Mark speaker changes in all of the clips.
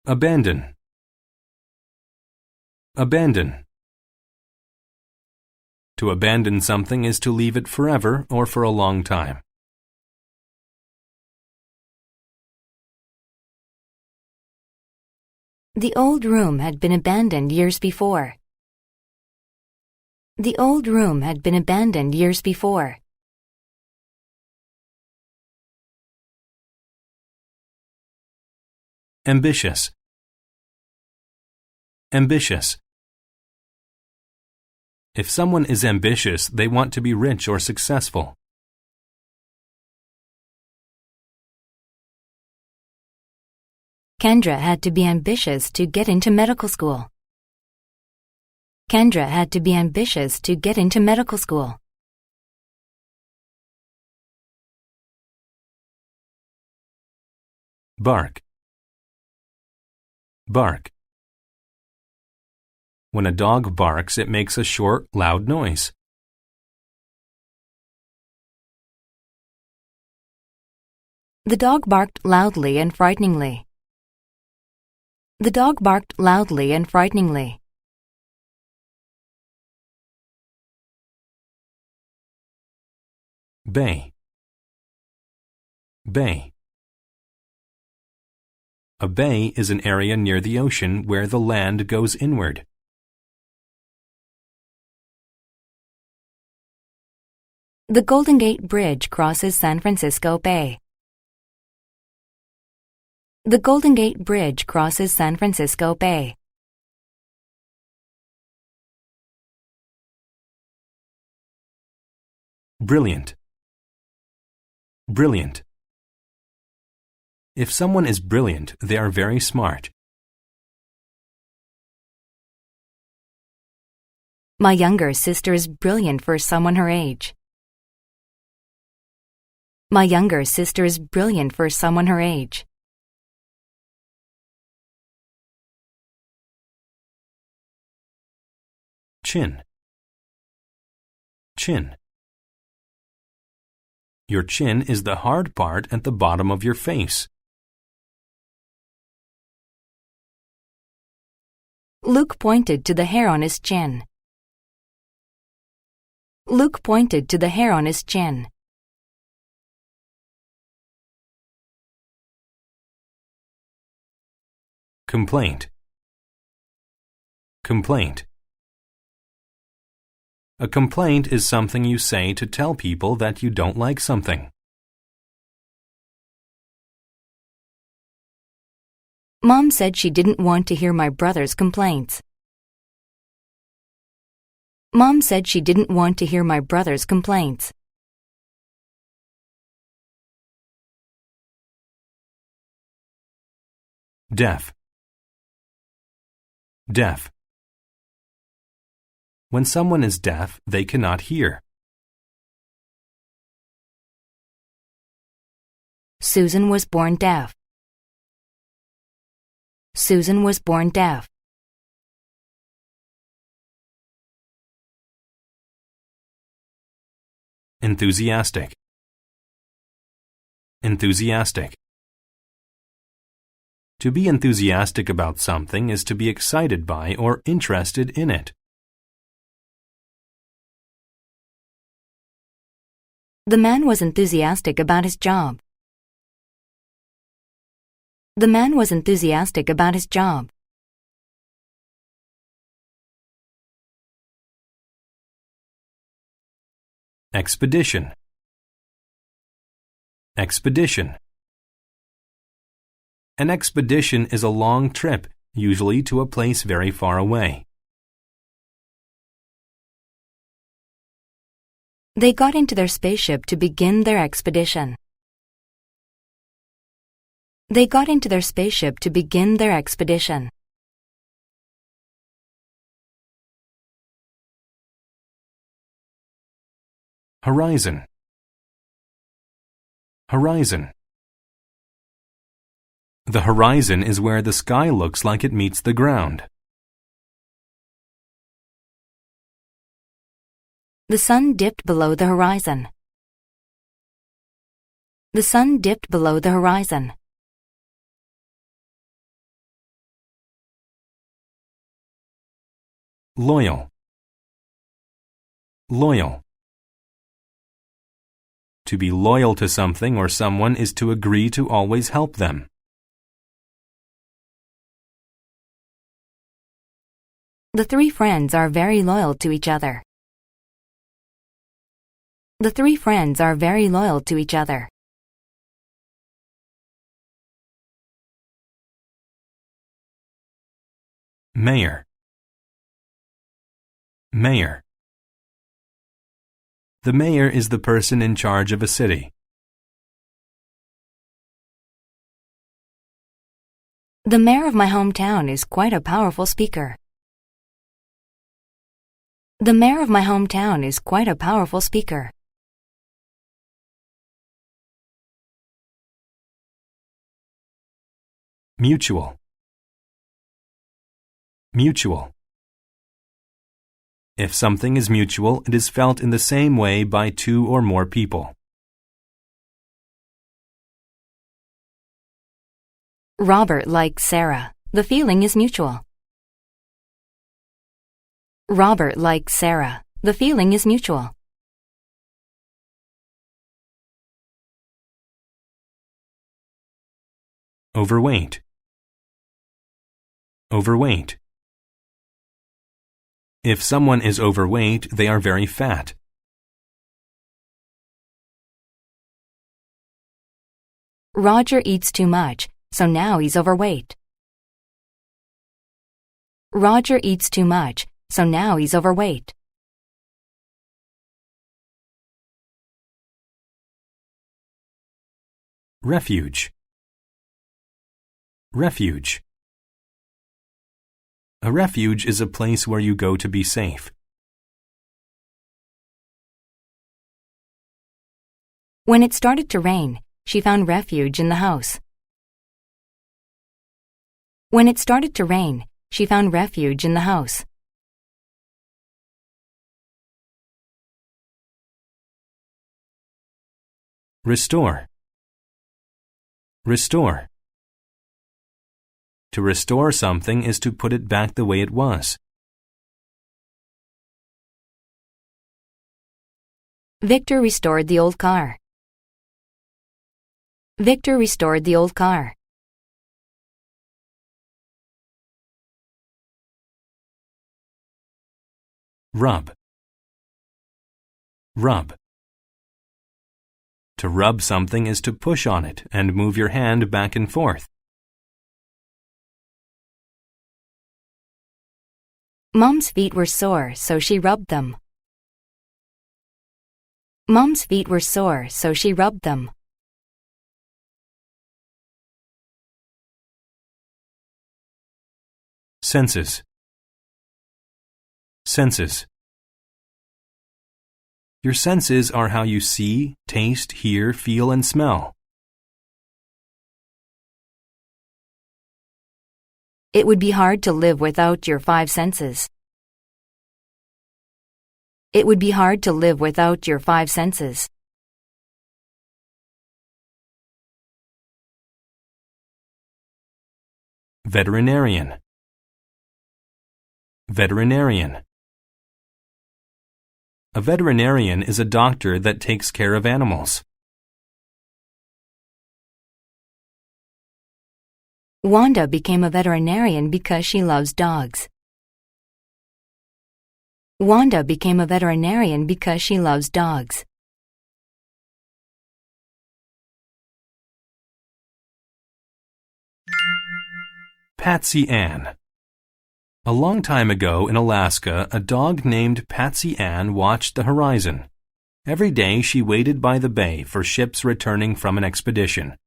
Speaker 1: Abandon. Abandon. To abandon something is to leave it forever or for a long time.
Speaker 2: The old room had been abandoned years before. The old room had been abandoned years before.
Speaker 1: Ambitious. Ambitious. If someone is ambitious, they want to be rich or successful.
Speaker 2: Kendra had to be ambitious to get into medical school. Kendra had to be ambitious to get into medical school.
Speaker 1: Bark. Bark. When a dog barks, it makes a short, loud noise.
Speaker 2: The dog barked loudly and frighteningly. The dog barked loudly and frighteningly.
Speaker 1: Bay. Bay. A bay is an area near the ocean where the land goes inward.
Speaker 2: The Golden Gate Bridge crosses San Francisco Bay. The Golden Gate Bridge crosses San Francisco Bay.
Speaker 1: Brilliant. Brilliant. If someone is brilliant, they are very smart.
Speaker 2: My younger sister is brilliant for someone her age. My younger sister is brilliant for someone her age.
Speaker 1: Chin. Chin. Your chin is the hard part at the bottom of your face.
Speaker 2: Luke pointed to the hair on his chin. Luke pointed to the hair on his chin.
Speaker 1: Complaint. Complaint. A complaint is something you say to tell people that you don't like something.
Speaker 2: Mom said she didn't want to hear my brother's complaints. Mom said she didn't want to hear my brother's complaints.
Speaker 1: Deaf. Deaf. When someone is deaf, they cannot hear.
Speaker 2: Susan was born deaf. Susan was born deaf.
Speaker 1: Enthusiastic. Enthusiastic. To be enthusiastic about something is to be excited by or interested in it.
Speaker 2: The man was enthusiastic about his job. The man was enthusiastic about his job.
Speaker 1: Expedition. Expedition. An expedition is a long trip, usually to a place very far away.
Speaker 2: They got into their spaceship to begin their expedition. They got into their spaceship to begin their expedition.
Speaker 1: Horizon. Horizon. The horizon is where the sky looks like it meets the ground.
Speaker 2: The sun dipped below the horizon. The sun dipped below the horizon.
Speaker 1: Loyal. Loyal. To be loyal to something or someone is to agree to always help them.
Speaker 2: The three friends are very loyal to each other. The three friends are very loyal to each other.
Speaker 1: Mayor. Mayor. The mayor is the person in charge of a city.
Speaker 2: The mayor of my hometown is quite a powerful speaker. The mayor of my hometown is quite a powerful speaker.
Speaker 1: Mutual. Mutual. If something is mutual, it is felt in the same way by two or more people.
Speaker 2: Robert likes Sarah. The feeling is mutual. Robert likes Sarah. The feeling is mutual.
Speaker 1: Overweight. Overweight. If someone is overweight, they are very fat.
Speaker 2: Roger eats too much, so now he's overweight. Roger eats too much, so now he's overweight.
Speaker 1: Refuge. Refuge. A refuge is a place where you go to be safe.
Speaker 2: When it started to rain, she found refuge in the house. When it started to rain, she found refuge in the house.
Speaker 1: Restore. Restore. To restore something is to put it back the way it was.
Speaker 2: Victor restored the old car. Victor restored the old car.
Speaker 1: Rub. Rub. To rub something is to push on it and move your hand back and forth.
Speaker 2: Mom's feet were sore, so she rubbed them. Mom's feet were sore, so she rubbed them.
Speaker 1: Senses. Senses. Your senses are how you see, taste, hear, feel, and smell.
Speaker 2: It would be hard to live without your five senses. It would be hard to live without your five senses.
Speaker 1: Veterinarian. Veterinarian. A veterinarian is a doctor that takes care of animals.
Speaker 2: Wanda became a veterinarian because she loves dogs. Wanda became a veterinarian because she loves dogs.
Speaker 1: Patsy Ann. A long time ago in Alaska, a dog named Patsy Ann watched the horizon. Every day she waited by the bay for ships returning from an expedition.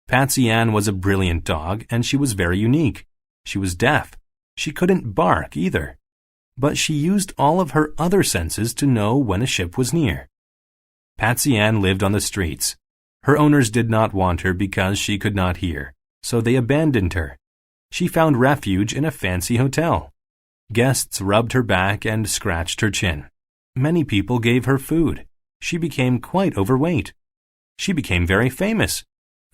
Speaker 1: Patsy Ann was a brilliant dog, and she was very unique. She was deaf. She couldn't bark either. But she used all of her other senses to know when a ship was near. Patsy Ann lived on the streets. Her owners did not want her because she could not hear, so they abandoned her. She found refuge in a fancy hotel. Guests rubbed her back and scratched her chin. Many people gave her food. She became quite overweight. She became very famous.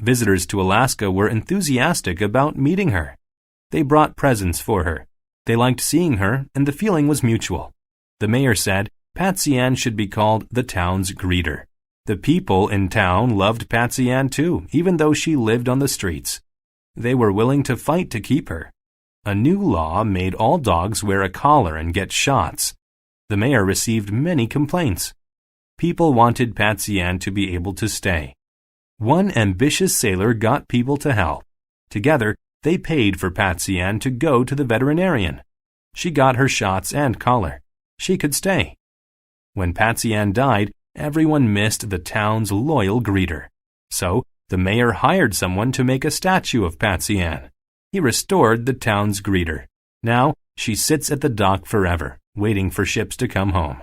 Speaker 1: Visitors to Alaska were enthusiastic about meeting her. They brought presents for her. They liked seeing her, and the feeling was mutual. The mayor said Patsy Ann should be called the town's greeter. The people in town loved Patsy Ann too, even though she lived on the streets. They were willing to fight to keep her. A new law made all dogs wear a collar and get shots. The mayor received many complaints. People wanted Patsy Ann to be able to stay. One ambitious sailor got people to help. Together, they paid for Patsy Ann to go to the veterinarian. She got her shots and collar. She could stay. When Patsy Ann died, everyone missed the town's loyal greeter. So, the mayor hired someone to make a statue of Patsy Ann. He restored the town's greeter. Now, she sits at the dock forever, waiting for ships to come home.